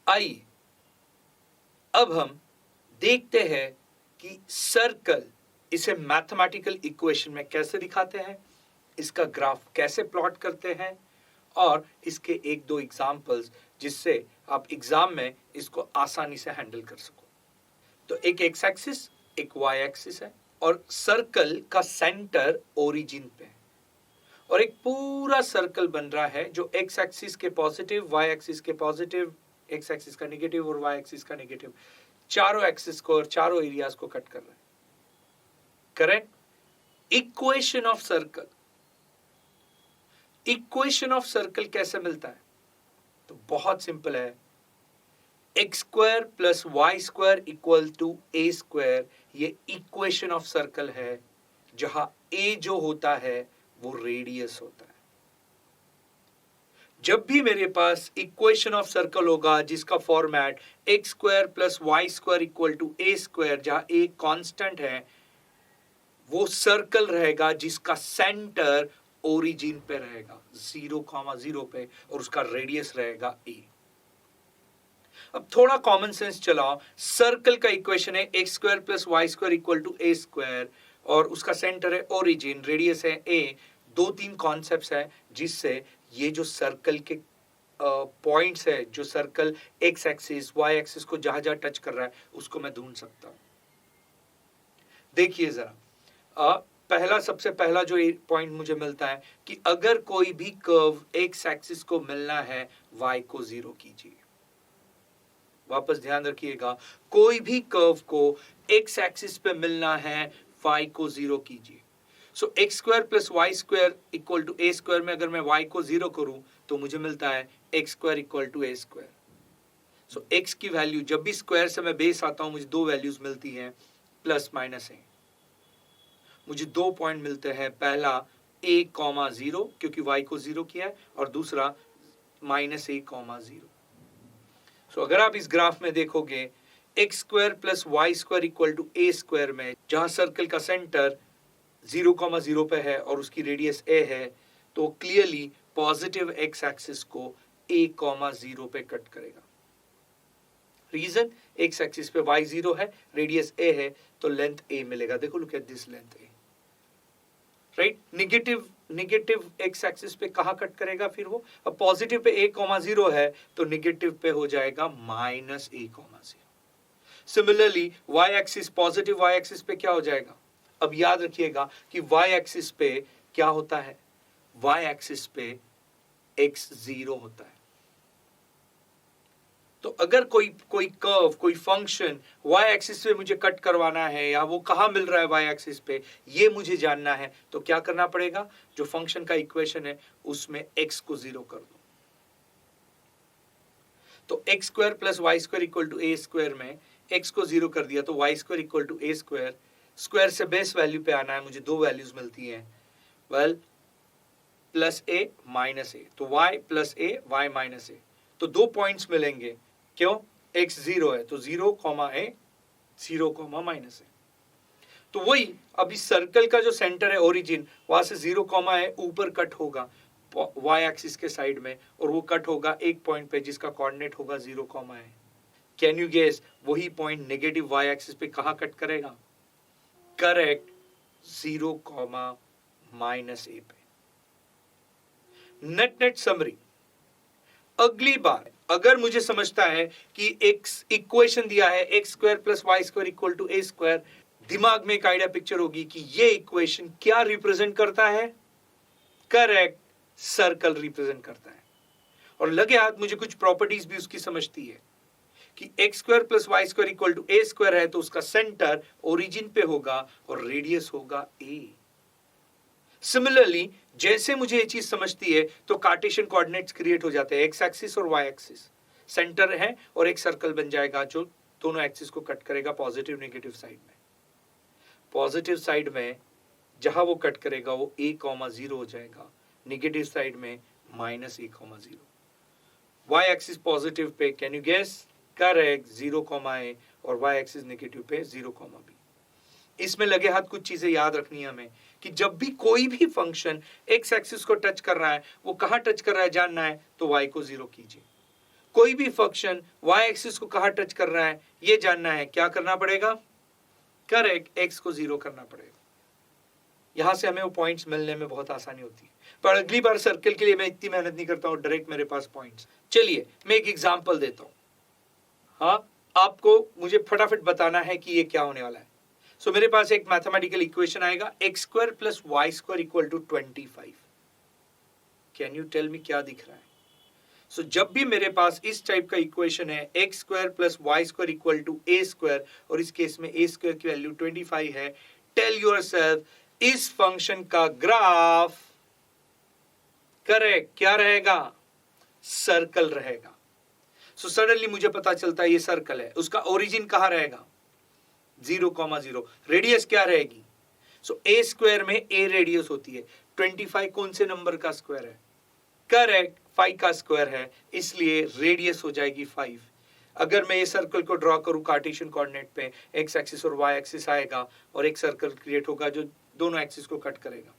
आइए अब हम देखते हैं कि सर्कल इसे मैथमेटिकल इक्वेशन में कैसे दिखाते हैं, इसका ग्राफ कैसे प्लॉट करते हैं और इसके एक दो एग्जाम्पल्स जिससे आप एग्जाम में इसको आसानी से हैंडल कर सको। तो एक एक्स एक्सिस एक वाई एक्सिस है और सर्कल का सेंटर ओरिजिन पे है और एक पूरा सर्कल बन रहा है जो एक्स एक्सिस के पॉजिटिव, वाई एक्सिस के पॉजिटिव, एक्स एक्सिस का नेगेटिव और वाई एक्सिस का नेगेटिव, चारों एक्सिस को और चारों एरियाज को कट कर रहा है। Correct? Equation of circle, equation of circle कैसे मिलता है? तो बहुत सिंपल है, x square plus Y square equal to A square, ये इक्वेशन ऑफ सर्कल है जहां ए जो होता है वो रेडियस होता है। जब भी मेरे पास इक्वेशन ऑफ सर्कल होगा जिसका format x square plus Y square equal to A square, जहां ए कांस्टेंट है, वो सर्कल रहेगा जिसका सेंटर ओरिजिन पे रहेगा 0,0 पे और उसका रेडियस रहेगा ए। अब थोड़ा कॉमन सेंस चलाओ, सर्कल का इक्वेशन है x square plus Y square equal to A square और उसका सेंटर है ओरिजिन, रेडियस है ए। दो तीन कॉन्सेप्ट्स है जिससे ये जो सर्कल के पॉइंट्स है, जो circle x axis y axis को जहां जहां टच कर रहा है उसको मैं ढूंढ सकता हूं। देखिए जरा, सबसे पहला जो पॉइंट मुझे मिलता है कि अगर कोई भी कर्व एक्स एक्सिस को मिलना है वाई को 0 कीजिए। वापस ध्यान रखिएगा, कोई भी कर्व को एक्स एक्सिस पे मिलना है वाई को 0 कीजिए। So X square plus Y square equal to A square में अगर मैं वाई को 0 करूं तो मुझे मिलता है x square equal to A square. So x की वैल्यू, जब भी स्क्वायर से मैं बेस आता हूं मुझे दो वैल्यूज मिलती हैं, प्लस माइनस ए। मुझे 2 पॉइंट मिलते हैं, पहला a,0 क्योंकि y को 0 किया है और दूसरा -a,0। सो अगर आप इस ग्राफ में देखोगे x square plus Y square equal to A square में जहां सर्कल का सेंटर 0,0 पे है और उसकी रेडियस a है, तो क्लियरली पॉजिटिव एक्स एक्सिस को a,0 पे कट करेगा। रीजन, एक्स एक्सिस पे y 0 है, रेडियस a है, तो लेंथ a मिलेगा। देखो, look at this length a, right? Negative x axis पे कहां कट करेगा फिर वो? अब पॉजिटिव पे a,0 है तो निगेटिव पे हो जाएगा -a,0। Similarly y axis, positive y axis पे क्या हो जाएगा? अब याद रखिएगा कि वाई एक्सिस पे क्या होता है, वाई एक्सिस पे x 0 होता है। तो अगर कोई कर्व, कोई फंक्शन y एक्सिस पे मुझे कट करवाना है या वो कहां मिल रहा है y एक्सिस पे, ये मुझे जानना है, तो क्या करना पड़ेगा? जो फंक्शन का इक्वेशन है उसमें x को 0 कर दो। तो x square plus Y square equal to A square में x को 0 कर दिया तो y square equal to A square. Square से बेस वैल्यू पे आना है, मुझे दो वैल्यूज मिलती हैं, well plus a minus a, तो y plus a y minus a. तो दो पॉइंट्स मिलेंगे, क्यों? x 0 है तो 0, a 0, माइनस ए। तो वही, अब इस सर्कल का जो सेंटर है ओरिजिन, वहां से 0, a ऊपर कट होगा y एक्सिस के साइड में और वो कट होगा एक पॉइंट पे जिसका कोऑर्डिनेट होगा 0, a। कैन यू गेस वही पॉइंट नेगेटिव y एक्सिस पे कहां कट करेगा? करेक्ट, 0, -a पे। नेट समरी, अगली बार अगर मुझे समझता है कि एक्स इक्वेशन दिया है x square plus Y square equal to A square, दिमाग में एक आइडिया पिक्चर होगी कि ये इक्वेशन क्या रिप्रेजेंट करता है? करेक्ट, सर्कल रिप्रेजेंट करता है। और लगे हाथ मुझे कुछ प्रॉपर्टीज भी उसकी समझती है कि x square plus Y square equal to A square है तो उसका सेंटर ओरिजिन पे होगा और रेडियस होगा ए। सिमिलरली जैसे मुझे ये चीज समझती है तो कार्टेशियन कोऑर्डिनेट्स क्रिएट हो जाते हैं, एक्स एक्सिस और वाई एक्सिस, सेंटर है और एक सर्कल बन जाएगा जो दोनों एक्सिस को कट करेगा पॉजिटिव नेगेटिव साइड में। पॉजिटिव साइड में जहां वो कट करेगा वो a,0 हो जाएगा, नेगेटिव साइड में -a,0। वाई एक्सिस पॉजिटिव पे, can you guess? Correct, 0, a और वाई एक्सिस नेगेटिव पे 0, b। इसमें लगे हाथ कुछ चीजें याद रखनी है हमें कि जब भी कोई भी फंक्शन एक्स एक्सिस को टच कर रहा है, वो कहां टच कर रहा है जानना है तो y को 0 कीजिए। कोई भी फंक्शन y एक्सिस को कहाँ टच कर रहा है ये जानना है, क्या करना पड़ेगा? करेक्ट, x को 0 करना पड़ेगा। यहां से हमें वो पॉइंट्स मिलने में बहुत आसानी होती है। पर अगली बार सर्कल के लिए मैं इतनी मेहनत नहीं करता हूं, डायरेक्ट मेरे पास पॉइंट्स। चलिए मैं एक एग्जांपल देता हूं। हाँ, आपको मुझे फटाफट बताना है कि ये क्या होने वाला है। सो मेरे पास एक मैथमेटिकल इक्वेशन आएगा, x square plus Y square equal to 25। Can you tell me क्या दिख रहा है? सो जब भी मेरे पास इस टाइप का इक्वेशन है, x square plus Y square equal to A square, और इस केस में ए स्क्वायर की वैल्यू 25 है, टेल योरसेल्फ इस फंक्शन का ग्राफ करेक्ट क्या रहेगा? सर्कल रहेगा। सो सडनली मुझे पता चलता है ये सर्कल है, उसका ओरिजिन कहां रहेगा? 0,0। रेडियस क्या रहेगी? सो ए स्क्वायर में ए रेडियस होती है, 25 कौन से नंबर का स्क्वायर है? करेक्ट, 5 का स्क्वायर है, इसलिए रेडियस हो जाएगी 5। अगर मैं ये सर्कल को ड्रॉ करूं कार्टेशियन कोऑर्डिनेट पे, एक्स एक्सिस और वाई एक्सिस आएगा और एक सर्कल क्रिएट होगा जो दोनों एक्सिस को कट करेगा।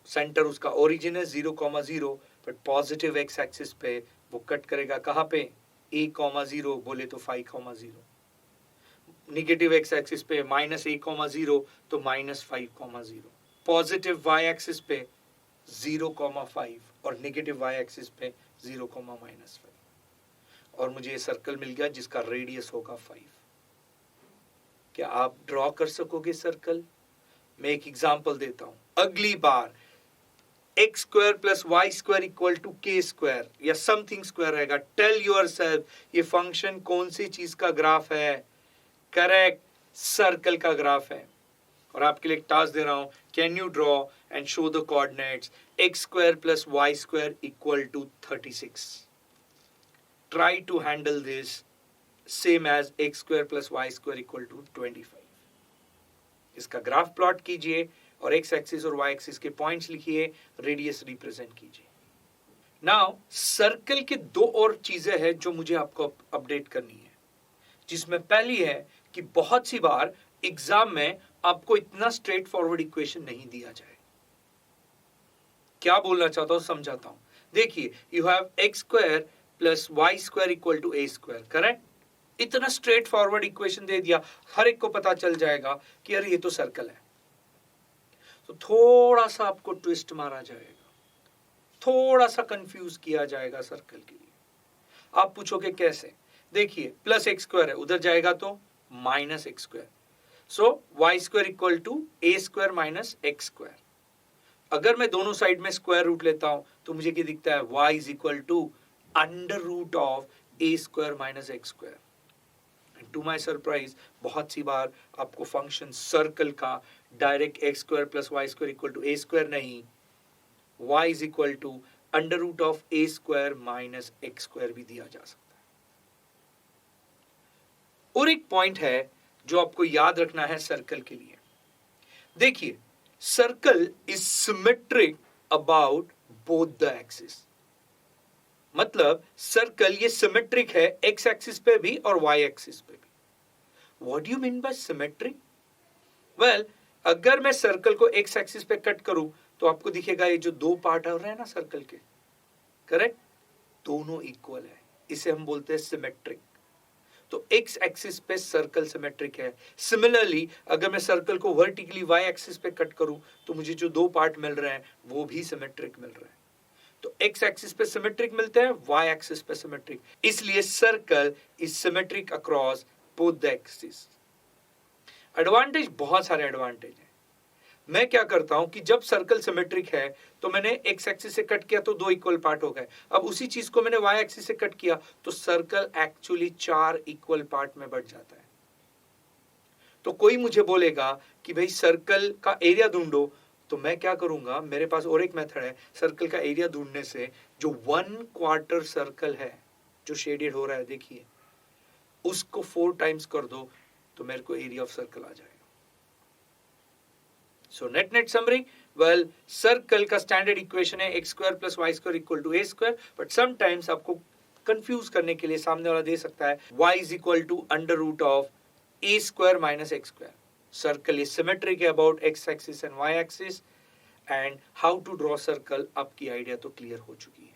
सेंटर उसका ओरिजिन है 0,0, बट पॉजिटिव एक्स एक्सिस पे वो कट करेगा कहां पे? a,0 बोले तो 5,0। निगेटिव एक्स एक्सिस पे -a,0 तो -5,0। पॉजिटिव वाई एक्सिस पे 0,5 और नेगेटिव वाई एक्सिस पे 0,-5, और मुझे ये सर्कल मिल गया जिसका रेडियस होगा 5। क्या आप ड्रॉ कर सकोगे सर्कल? मैं एक एग्जांपल देता हूं। अगली बार X square plus Y square equal to K square या समथिंग स्क्वायर रहेगा, टेल योरसेल्फ ये फंक्शन कौन सी चीज का ग्राफ है? करेक्ट, सर्कल का ग्राफ है। और आपके लिए एक टास्क दे रहा हूं, can you draw and show the coordinates x square plus Y square equal to 36। Try to handle this same as x square plus Y square equal to 25। इसका ग्राफ प्लॉट कीजिए और एक्स एक्सिस और y axis के points लिखिए, radius represent कीजिए। Now circle के दो और चीजें हैं जो मुझे आपको अपडेट करनी है, जिसमें पहली है कि बहुत सी बार एग्जाम में आपको इतना स्ट्रेट फॉरवर्ड इक्वेशन नहीं दिया जाए। क्या बोलना चाहता हूं समझाता हूं। देखिए, you have x square plus Y square equal to A square, correct? इतना स्ट्रेट फॉरवर्ड इक्वेशन दे दिया, हर एक को पता चल जाएगा कि अरे ये तो सर्कल है। तो थोड़ा सा आपको ट्विस्ट मारा जाएगा, थोड़ा सा कंफ्यूज किया जाएगा सर्कल के लिए। आप पूछोगे कैसे? देखिए, प्लस एक्स स्क्वायर है, उधर जाएगा तो minus x square, so y square equal to A square minus x square. अगर मैं दोनों साइड में स्क्वायर रूट लेता हूं तो मुझे क्या दिखता है? y is equal to under root of a square minus x square. To my surprise, बहुत सी बार आपको फंक्शन सर्कल का direct x square plus Y square equal to A square नहीं, y is equal to under root of a square minus x square भी दिया जा सकता है। और एक पॉइंट है जो आपको याद रखना है सर्कल के लिए। देखिए, circle is symmetric about both the axis. मतलब सर्कल ये सिमेट्रिक है एक्स एक्सिस पे भी और वाई एक्सिस पे भी। What do you mean by symmetric? Well, अगर मैं सर्कल को एक्स एक्सिस पे कट करूं तो आपको दिखेगा ये जो दो पार्ट हो रहे हैं ना सर्कल के, करेक्ट, दोनों इक्वल है, इसे हम बोलते हैं सिमेट्रिक। तो एक्स एक्सिस पे सर्कल सिमेट्रिक है। सिमिलरली अगर मैं सर्कल को वर्टिकली वाई एक्सिस पे कट करूं तो मुझे जो दो पार्ट मिल रहे हैं वो भी सिमेट्रिक मिल रहे हैं। तो एक्स एक्सिस पे सिमेट्रिक मिलते हैं, वाई एक्सिस पे सिमेट्रिक, इसलिए circle is symmetric across both the axis. Advantage, बहुत सारे एडवांटेज हैं। मैं क्या करता हूं कि जब सर्कल सिमेट्रिक है तो मैंने एक्स एक्सिस से कट किया तो दो इक्वल पार्ट हो गए। अब उसी चीज को मैंने वाई एक्सिस से कट किया तो सर्कल एक्चुअली 4 इक्वल पार्ट में बढ़ जाता है। तो कोई मुझे बोलेगा कि भाई सर्कल का एरिया ढूंढो, तो मैं क्या करूंगा, मेरे पास और एक मेथड है सर्कल का एरिया ढूंढने से। जो 1/4 सर्कल है जो शेडेड हो रहा है, देखिए, उसको 4 टाइम्स कर दो तो मेरे को एरिया ऑफ सर्कल आ जाएगा। So net summary, well, circle का स्टैंडर्ड इक्वेशन है x square plus Y square equal to A square, but sometimes आपको कंफ्यूज करने के लिए सामने वाला दे सकता है y is equal to under root of a square minus x square. Circle is symmetric about x axis and y axis, and how to draw circle आपकी आइडिया तो क्लियर हो चुकी है।